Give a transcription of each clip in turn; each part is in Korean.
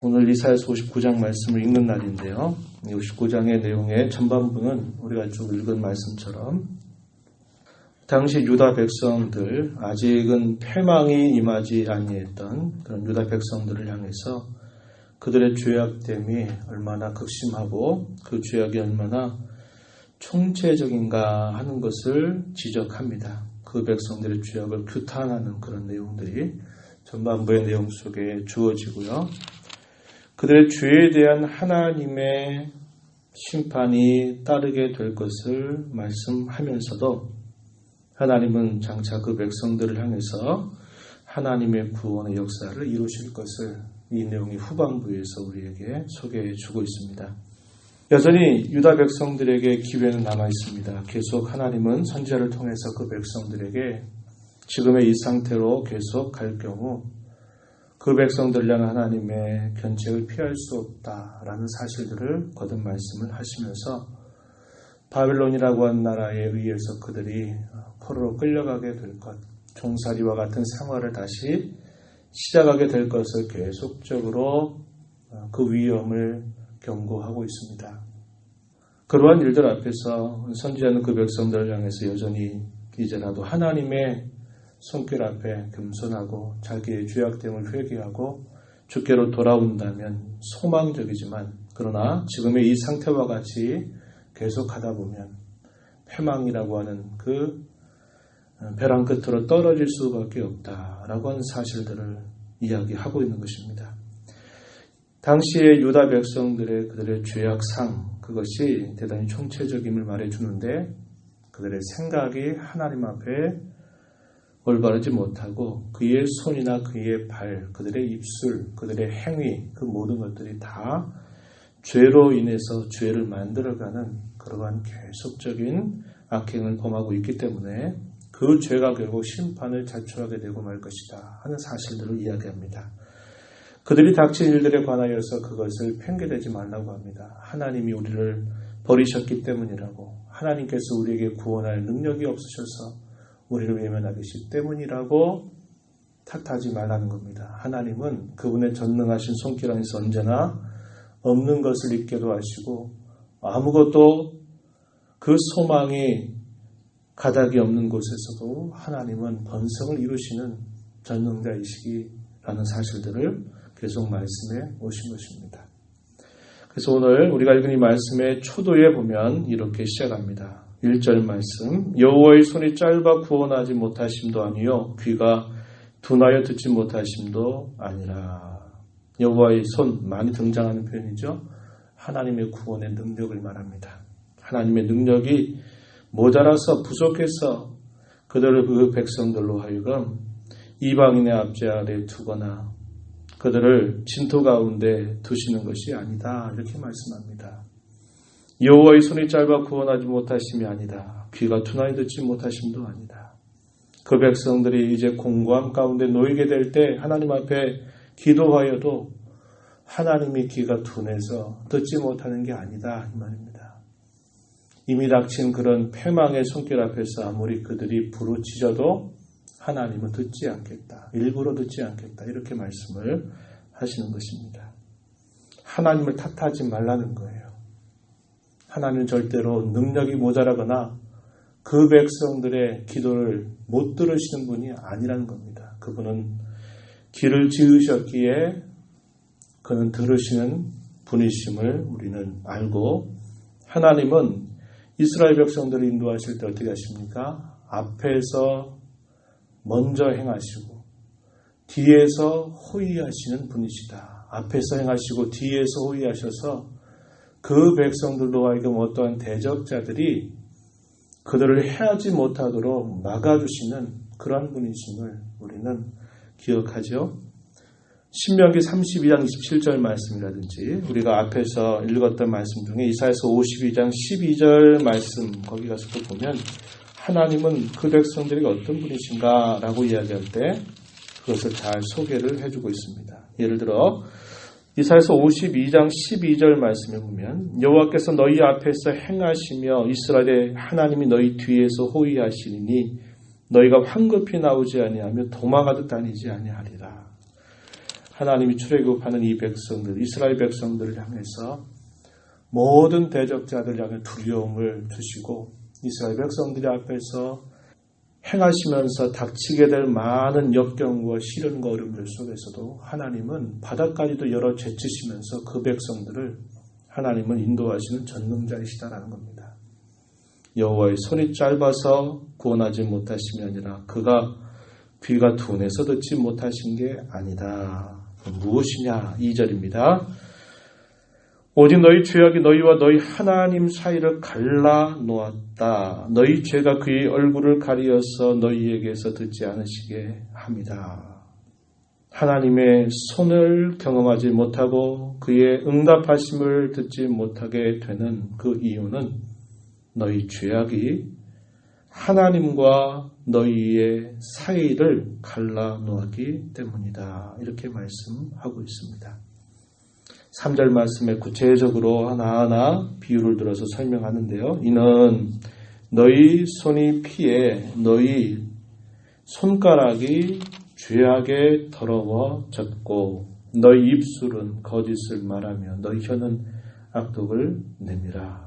오늘 이사야서 59장 말씀을 읽는 날인데요. 59장의 내용의 전반부는 우리가 쭉 읽은 말씀처럼 당시 유다 백성들, 아직은 패망이 임하지 아니했던 그런 유다 백성들을 향해서 그들의 죄악됨이 얼마나 극심하고 그 죄악이 얼마나 총체적인가 하는 것을 지적합니다. 그 백성들의 죄악을 규탄하는 그런 내용들이 전반부의 내용 속에 주어지고요. 그들의 죄에 대한 하나님의 심판이 따르게 될 것을 말씀하면서도 하나님은 장차 그 백성들을 향해서 하나님의 구원의 역사를 이루실 것을 이 내용이 후반부에서 우리에게 소개해 주고 있습니다. 여전히 유다 백성들에게 기회는 남아 있습니다. 계속 하나님은 선지자를 통해서 그 백성들에게 지금의 이 상태로 계속 갈 경우 그 백성들을 향한 하나님의 견책을 피할 수 없다라는 사실들을 거듭 말씀을 하시면서 바벨론이라고 한 나라에 의해서 그들이 포로로 끌려가게 될 것, 종살이와 같은 생활을 다시 시작하게 될 것을 계속적으로 그 위험을 경고하고 있습니다. 그러한 일들 앞에서 선지자는 그 백성들을 향해서 여전히 이제라도 하나님의 손길 앞에 겸손하고 자기의 죄악됨을 회개하고 주께로 돌아온다면 소망적이지만 그러나 지금의 이 상태와 같이 계속하다 보면 패망이라고 하는 그 벼랑 끝으로 떨어질 수밖에 없다라고 하는 사실들을 이야기하고 있는 것입니다. 당시의 유다 백성들의 그들의 죄악상 그것이 대단히 총체적임을 말해주는데 그들의 생각이 하나님 앞에 올바르지 못하고 그의 손이나 그의 발, 그들의 입술, 그들의 행위 그 모든 것들이 다 죄로 인해서 죄를 만들어가는 그러한 계속적인 악행을 범하고 있기 때문에 그 죄가 결국 심판을 자초하게 되고 말 것이다 하는 사실들을 이야기합니다. 그들이 닥친 일들에 관하여서 그것을 핑계대지 말라고 합니다. 하나님이 우리를 버리셨기 때문이라고 하나님께서 우리에게 구원할 능력이 없으셔서 우리를 외면하기 때문이라고 탓하지 말라는 겁니다. 하나님은 그분의 전능하신 손길 안에서 언제나 없는 것을 있게도 하시고 아무것도 그 소망이 가닥이 없는 곳에서도 하나님은 번성을 이루시는 전능자이시기라는 사실들을 계속 말씀해 오신 것입니다. 그래서 오늘 우리가 읽은 이 말씀의 초도에 보면 이렇게 시작합니다. 1절 말씀 여호와의 손이 짧아 구원하지 못하심도 아니요 귀가 둔하여 듣지 못하심도 아니라. 여호와의 손 많이 등장하는 표현이죠. 하나님의 구원의 능력을 말합니다. 하나님의 능력이 모자라서 부족해서 그들을 그 백성들로 하여금 이방인의 압제 아래 두거나 그들을 진토 가운데 두시는 것이 아니다 이렇게 말씀합니다. 여호와의 손이 짧아 구원하지 못하심이 아니다. 귀가 둔하여 듣지 못하심도 아니다. 그 백성들이 이제 공고함 가운데 놓이게 될 때 하나님 앞에 기도하여도 하나님이 귀가 둔해서 듣지 못하는 게 아니다 이 말입니다. 이미 닥친 그런 패망의 손길 앞에서 아무리 그들이 부르짖어도 하나님은 듣지 않겠다. 일부러 듣지 않겠다. 이렇게 말씀을 하시는 것입니다. 하나님을 탓하지 말라는 거예요. 하나님은 절대로 능력이 모자라거나 그 백성들의 기도를 못 들으시는 분이 아니라는 겁니다. 그분은 길을 지으셨기에 그는 들으시는 분이심을 우리는 알고 하나님은 이스라엘 백성들을 인도하실 때 어떻게 하십니까? 앞에서 먼저 행하시고 뒤에서 호위하시는 분이시다. 앞에서 행하시고 뒤에서 호위하셔서 그 백성들로 하여금 어떠한 대적자들이 그들을 해하지 못하도록 막아주시는 그런 분이심을 우리는 기억하죠. 신명기 32장 27절 말씀이라든지 우리가 앞에서 읽었던 말씀 중에 이사야서 52장 12절 말씀 거기 가서 또 보면 하나님은 그 백성들이 어떤 분이신가 라고 이야기할 때 그것을 잘 소개를 해주고 있습니다. 예를 들어 이사야서 52장 12절 말씀에 보면 여호와께서 너희 앞에서 행하시며 이스라엘의 하나님이 너희 뒤에서 호위하시니 너희가 황급히 나오지 아니하며 도망하듯 다니지 아니하리라. 하나님이 출애굽하는 이 백성들, 이스라엘 백성들을 향해서 모든 대적자들 향해 두려움을 주시고 이스라엘 백성들의 앞에서 행하시면서 닥치게 될 많은 역경과 시련과 어려움들 속에서도 하나님은 바다까지도 열어 제치시면서 그 백성들을 하나님은 인도하시는 전능자이시다라는 겁니다. 여호와의 손이 짧아서 구원하지 못하심이 아니라 그가 귀가 둔해서 듣지 못하신 게 아니다. 무엇이냐? 2절입니다. 오직 너희 죄악이 너희와 너희 하나님 사이를 갈라 놓았다. 너희 죄가 그의 얼굴을 가리어서 너희에게서 듣지 않으시게 합니다. 하나님의 손을 경험하지 못하고 그의 응답하심을 듣지 못하게 되는 그 이유는 너희 죄악이 하나님과 너희의 사이를 갈라 놓았기 때문이다. 이렇게 말씀하고 있습니다. 3절 말씀에 구체적으로 하나하나 비유를 들어서 설명하는데요. 이는 너희 손이 피해 너희 손가락이 죄악에 더러워졌고 너희 입술은 거짓을 말하며 너희 혀는 악독을 내밀어.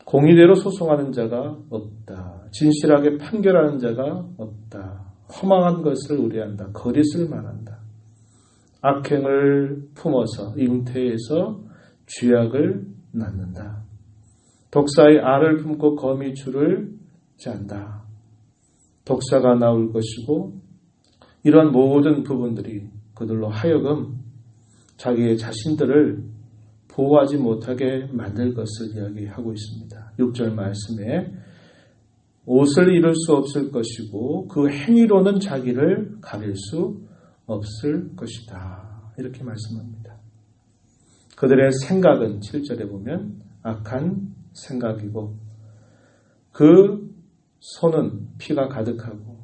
공의대로 소송하는 자가 없다. 진실하게 판결하는 자가 없다. 허망한 것을 의뢰한다. 거짓을 말한다. 악행을 품어서 잉태해서 죄악을 낳는다. 독사의 알을 품고 거미줄을 짠다. 독사가 나올 것이고 이러한 모든 부분들이 그들로 하여금 자기의 자신들을 보호하지 못하게 만들 것을 이야기하고 있습니다. 6절 말씀에 옷을 입을 수 없을 것이고 그 행위로는 자기를 가릴 수 없을 것이다. 이렇게 말씀합니다. 그들의 생각은 7절에 보면 악한 생각이고 그 손은 피가 가득하고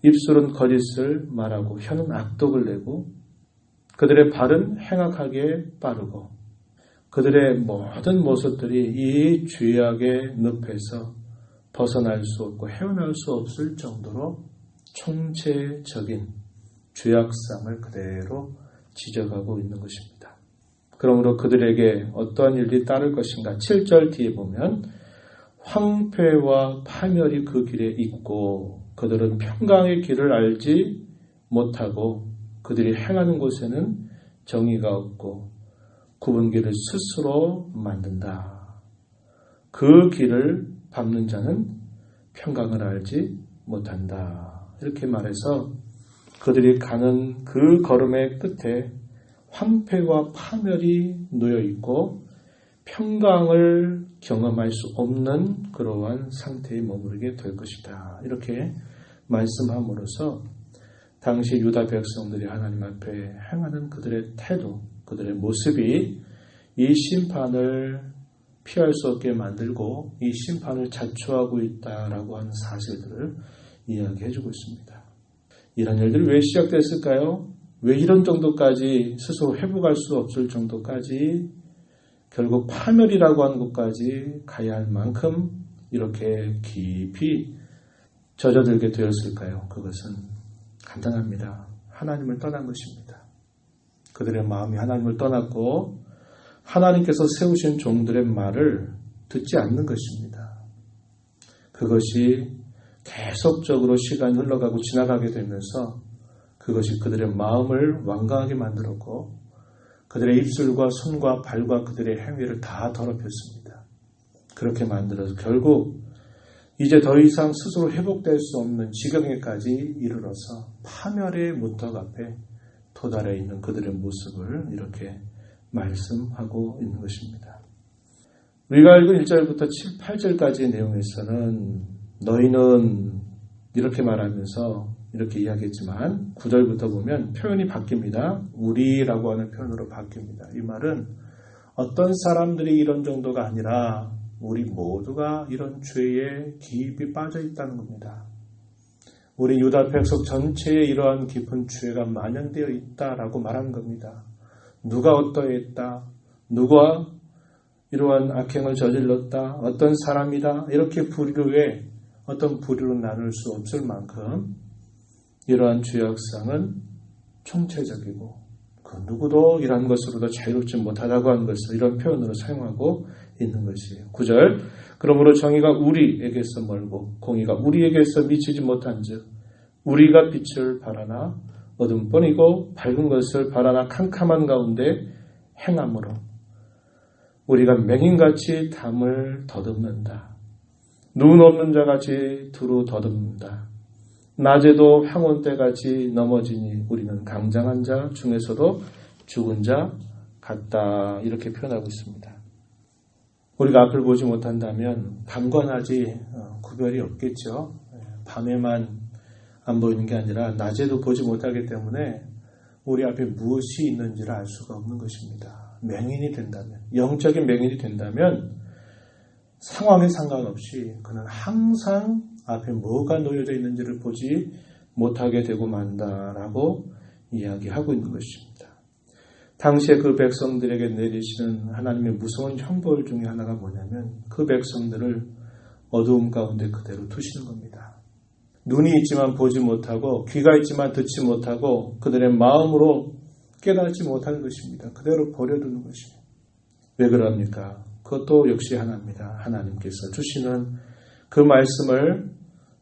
입술은 거짓을 말하고 혀는 악독을 내고 그들의 발은 행악하게 빠르고 그들의 모든 모습들이 이 죄악의 늪에서 벗어날 수 없고 헤어날 수 없을 정도로 총체적인 죄악상을 그대로 지적하고 있는 것입니다. 그러므로 그들에게 어떠한 일이 따를 것인가? 7절 뒤에 보면 황폐와 파멸이 그 길에 있고 그들은 평강의 길을 알지 못하고 그들이 행하는 곳에는 정의가 없고 구분기를 스스로 만든다. 그 길을 밟는 자는 평강을 알지 못한다. 이렇게 말해서 그들이 가는 그 걸음의 끝에 황폐와 파멸이 놓여있고 평강을 경험할 수 없는 그러한 상태에 머무르게 될 것이다. 이렇게 말씀함으로써 당시 유다 백성들이 하나님 앞에 행하는 그들의 태도, 그들의 모습이 이 심판을 피할 수 없게 만들고 이 심판을 자초하고 있다라고 하는 사실들을 이야기해주고 있습니다. 이런 일들이 왜 시작됐을까요? 왜 이런 정도까지 스스로 회복할 수 없을 정도까지 결국 파멸이라고 하는 것까지 가야 할 만큼 이렇게 깊이 젖어들게 되었을까요? 그것은 간단합니다. 하나님을 떠난 것입니다. 그들의 마음이 하나님을 떠났고 하나님께서 세우신 종들의 말을 듣지 않는 것입니다. 그것이 계속적으로 시간이 흘러가고 지나가게 되면서 그것이 그들의 마음을 완강하게 만들었고 그들의 입술과 손과 발과 그들의 행위를 다 더럽혔습니다. 그렇게 만들어서 결국 이제 더 이상 스스로 회복될 수 없는 지경에까지 이르러서 파멸의 문턱 앞에 도달해 있는 그들의 모습을 이렇게 말씀하고 있는 것입니다. 우리가 읽은 1절부터 7, 8절까지의 내용에서는 너희는 이렇게 말하면서 이렇게 이야기했지만 9절부터 보면 표현이 바뀝니다. 우리라고 하는 표현으로 바뀝니다. 이 말은 어떤 사람들이 이런 정도가 아니라 우리 모두가 이런 죄에 깊이 빠져 있다는 겁니다. 우리 유다 백성 전체에 이러한 깊은 죄가 만연되어 있다라고 말하는 겁니다. 누가 어떠했다, 누가 이러한 악행을 저질렀다, 어떤 사람이다 이렇게 부류에 어떤 부류로 나눌 수 없을 만큼 이러한 죄악상은 총체적이고 그 누구도 이러한 것으로도 자유롭지 못하다고 하는 것을 이런 표현으로 사용하고 있는 것이에요. 9절 그러므로 정의가 우리에게서 멀고 공의가 우리에게서 미치지 못한즉 우리가 빛을 바라나 어둠뿐이고 밝은 것을 바라나 캄캄한 가운데 행함으로 우리가 맹인같이 담을 더듬는다. 눈 없는 자같이 두루 더듬는다. 낮에도 황혼때같이 넘어지니 우리는 강장한 자 중에서도 죽은 자 같다. 이렇게 표현하고 있습니다. 우리가 앞을 보지 못한다면 밤과 낮이 구별이 없겠죠. 밤에만 안 보이는 게 아니라 낮에도 보지 못하기 때문에 우리 앞에 무엇이 있는지를 알 수가 없는 것입니다. 맹인이 된다면, 영적인 맹인이 된다면 상황에 상관없이 그는 항상 앞에 뭐가 놓여져 있는지를 보지 못하게 되고 만다라고 이야기하고 있는 것입니다. 당시에 그 백성들에게 내리시는 하나님의 무서운 형벌 중에 하나가 뭐냐면 그 백성들을 어두움 가운데 그대로 두시는 겁니다. 눈이 있지만 보지 못하고 귀가 있지만 듣지 못하고 그들의 마음으로 깨닫지 못하는 것입니다. 그대로 버려두는 것입니다. 왜 그럽니까? 그것도 역시 하나입니다. 하나님께서 주시는 그 말씀을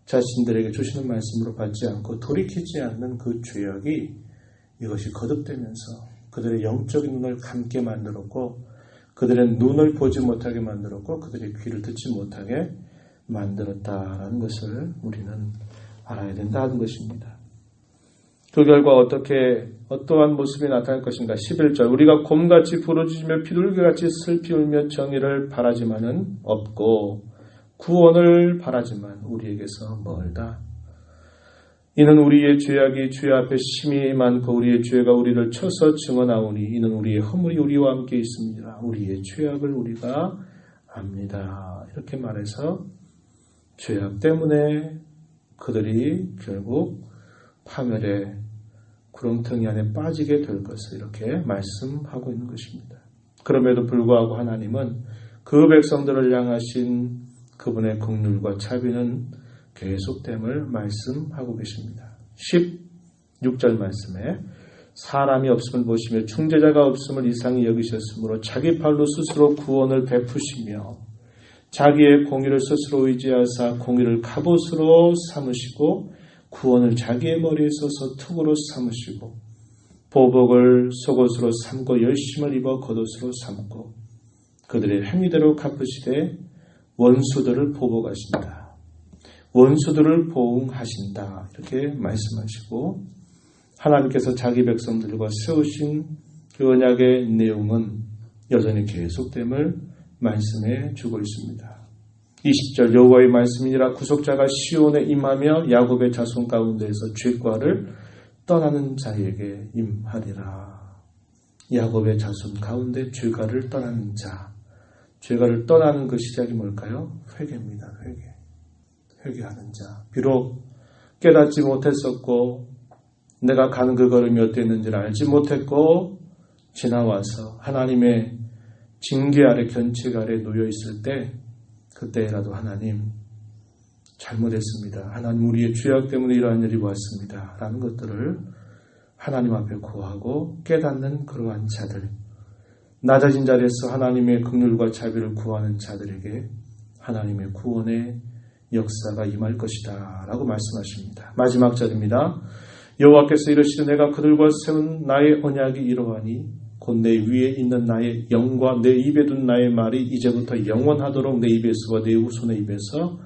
자신들에게 주시는 말씀으로 받지 않고 돌이키지 않는 그 죄악이 이것이 거듭되면서 그들의 영적인 눈을 감게 만들었고 그들의 눈을 보지 못하게 만들었고 그들의 귀를 듣지 못하게 만들었다라는 것을 우리는 알아야 된다는 것입니다. 그 결과 어떠한 모습이 나타날 것인가? 11절 우리가 곰같이 부르짖으며 비둘기같이 슬피 울며 정의를 바라지만은 없고 구원을 바라지만 우리에게서 멀다. 이는 우리의 죄악이 주의 앞에 심히 많고 우리의 죄가 우리를 쳐서 증언하오니 이는 우리의 허물이 우리와 함께 있습니다. 우리의 죄악을 우리가 압니다. 이렇게 말해서 죄악 때문에 그들이 결국 파멸의 구렁텅이 안에 빠지게 될 것을 이렇게 말씀하고 있는 것입니다. 그럼에도 불구하고 하나님은 그 백성들을 향하신 그분의 긍휼과 자비는 계속됨을 말씀하고 계십니다. 16절 말씀에 사람이 없음을 보시며 중재자가 없음을 이상히 여기셨으므로 자기 팔로 스스로 구원을 베푸시며 자기의 공의를 스스로 의지하사 공의를 갑옷으로 삼으시고 구원을 자기의 머리에 써서 투구로 삼으시고 보복을 속옷으로 삼고 열심을 입어 겉옷으로 삼고 그들의 행위대로 갚으시되 원수들을 보복하신다. 원수들을 보응하신다. 이렇게 말씀하시고 하나님께서 자기 백성들과 세우신 그 언약의 내용은 여전히 계속됨을 말씀해 주고 있습니다. 20절 여호와의 말씀이니라 구속자가 시온에 임하며 야곱의 자손 가운데에서 죄과를 떠나는 자에게 임하리라. 야곱의 자손 가운데 죄과를 떠나는 자. 죄과를 떠나는 그 시작이 뭘까요? 회개입니다. 회개하는 자. 비록 깨닫지 못했었고 내가 가는 그 걸음이 어땠는지를 알지 못했고 지나와서 하나님의 징계 아래 견책 아래 놓여 있을 때 그때라도 하나님 잘못했습니다. 하나님 우리의 죄악 때문에 이러한 일이 왔습니다. 라는 것들을 하나님 앞에 구하고 깨닫는 그러한 자들, 낮아진 자리에서 하나님의 긍휼과 자비를 구하는 자들에게 하나님의 구원의 역사가 임할 것이다 라고 말씀하십니다. 마지막 절입니다. 여호와께서 이르시되 내가 그들과 세운 나의 언약이 이러하니 곧 내 위에 있는 나의 영과 내 입에 둔 나의 말이 이제부터 영원하도록 내 입에서와 내 후손의 입에서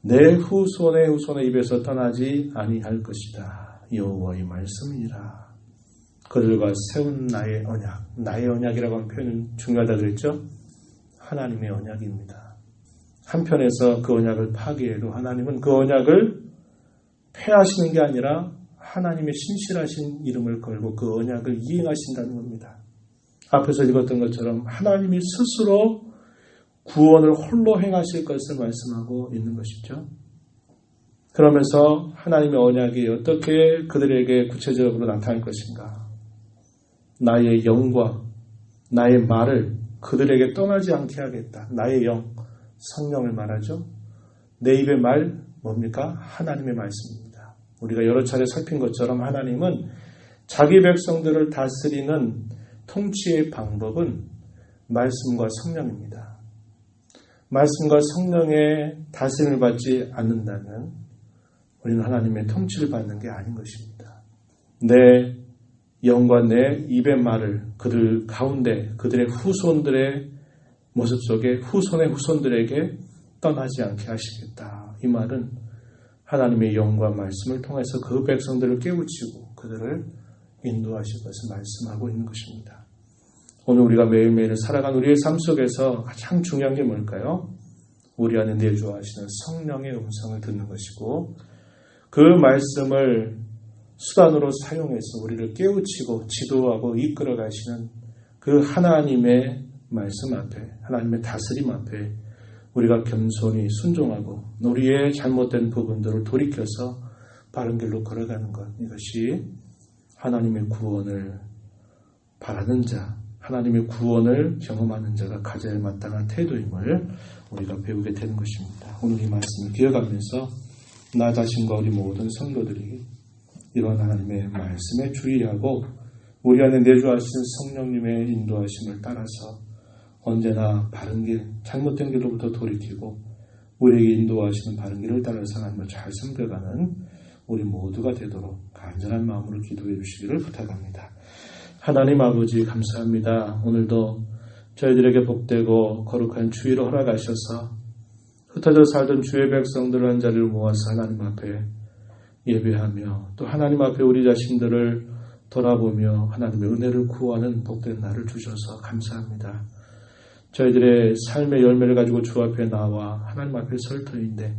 내 후손의 후손의 입에서 떠나지 아니할 것이다. 여호와의 말씀이니라. 그들과 세운 나의 언약, 나의 언약이라고 하는 표현은 중요하다고 그랬죠? 하나님의 언약입니다. 한편에서 그 언약을 파기해도 하나님은 그 언약을 폐하시는 게 아니라 하나님의 신실하신 이름을 걸고 그 언약을 이행하신다는 겁니다. 앞에서 읽었던 것처럼 하나님이 스스로 구원을 홀로 행하실 것을 말씀하고 있는 것이죠. 그러면서 하나님의 언약이 어떻게 그들에게 구체적으로 나타날 것인가. 나의 영과 나의 말을 그들에게 떠나지 않게 하겠다. 나의 영, 성령을 말하죠. 내 입의 말 뭡니까? 하나님의 말씀입니다. 우리가 여러 차례 살핀 것처럼 하나님은 자기 백성들을 다스리는 통치의 방법은 말씀과 성령입니다. 말씀과 성령의 다스림을 받지 않는다면 우리는 하나님의 통치를 받는 게 아닌 것입니다. 내 영과 내 입의 말을 그들 가운데 그들의 후손들의 모습 속에 후손의 후손들에게 떠나지 않게 하시겠다. 이 말은 하나님의 영과 말씀을 통해서 그 백성들을 깨우치고 그들을 인도하실 것을 말씀하고 있는 것입니다. 오늘 우리가 매일매일 살아가는 우리의 삶 속에서 가장 중요한 게 뭘까요? 우리 안에 내주하시는 성령의 음성을 듣는 것이고 그 말씀을 수단으로 사용해서 우리를 깨우치고 지도하고 이끌어 가시는 그 하나님의 말씀 앞에, 하나님의 다스림 앞에 우리가 겸손히 순종하고 우리의 잘못된 부분들을 돌이켜서 바른 길로 걸어가는 것, 이것이 하나님의 구원을 바라는 자, 하나님의 구원을 경험하는 자가 가져야 마땅한 태도임을 우리가 배우게 되는 것입니다. 오늘 이 말씀을 기억하면서 나 자신과 우리 모든 성도들이 이러한 하나님의 말씀에 주의하고 우리 안에 내주하시는 성령님의 인도하심을 따라서 언제나 바른 길, 잘못된 길로부터 돌이키고 우리에게 인도하시는 바른 길을 따라서 하나님을 잘 섬겨가는 우리 모두가 되도록 간절한 마음으로 기도해 주시기를 부탁합니다. 하나님 아버지 감사합니다. 오늘도 저희들에게 복되고 거룩한 주의를 허락하셔서 흩어져 살던 주의 백성들을 한 자리를 모아서 하나님 앞에 예배하며 또 하나님 앞에 우리 자신들을 돌아보며 하나님의 은혜를 구하는 복된 날을 주셔서 감사합니다. 저희들의 삶의 열매를 가지고 주 앞에 나와 하나님 앞에 설 터인데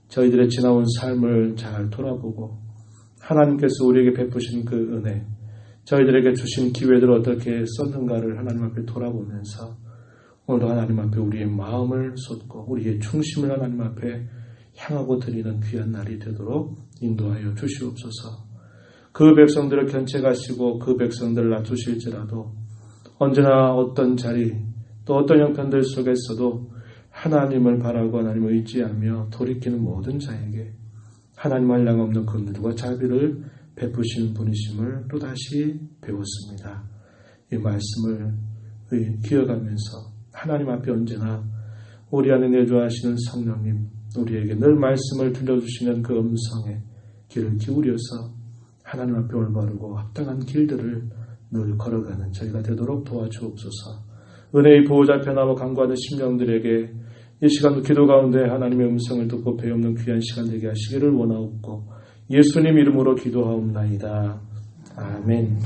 저희들의 지나온 삶을 잘 돌아보고 하나님께서 우리에게 베푸신 그 은혜, 저희들에게 주신 기회들을 어떻게 썼는가를 하나님 앞에 돌아보면서 오늘도 하나님 앞에 우리의 마음을 쏟고 우리의 중심을 하나님 앞에 향하고 드리는 귀한 날이 되도록 인도하여 주시옵소서. 그 백성들을 견책하시고 그 백성들을 낮추실지라도 언제나 어떤 자리 또 어떤 형편들 속에서도 하나님을 바라고 하나님을 의지하며 돌이키는 모든 자에게 하나님 한량 없는 긍휼과 자비를 베푸시는 분이심을 또다시 배웠습니다. 이 말씀을 기억하면서 하나님 앞에 언제나 우리 안에 내주하시는 성령님, 우리에게 늘 말씀을 들려주시는 그 음성에 귀를 기울여서 하나님 앞에 올바르고 합당한 길들을 늘 걸어가는 저희가 되도록 도와주옵소서. 은혜의 보호자 앞에 나와 간구하는 심령들에게 이 시간도 기도 가운데 하나님의 음성을 듣고 배우는 귀한 시간 되게 하시기를 원하옵고 예수님 이름으로 기도하옵나이다. 아멘.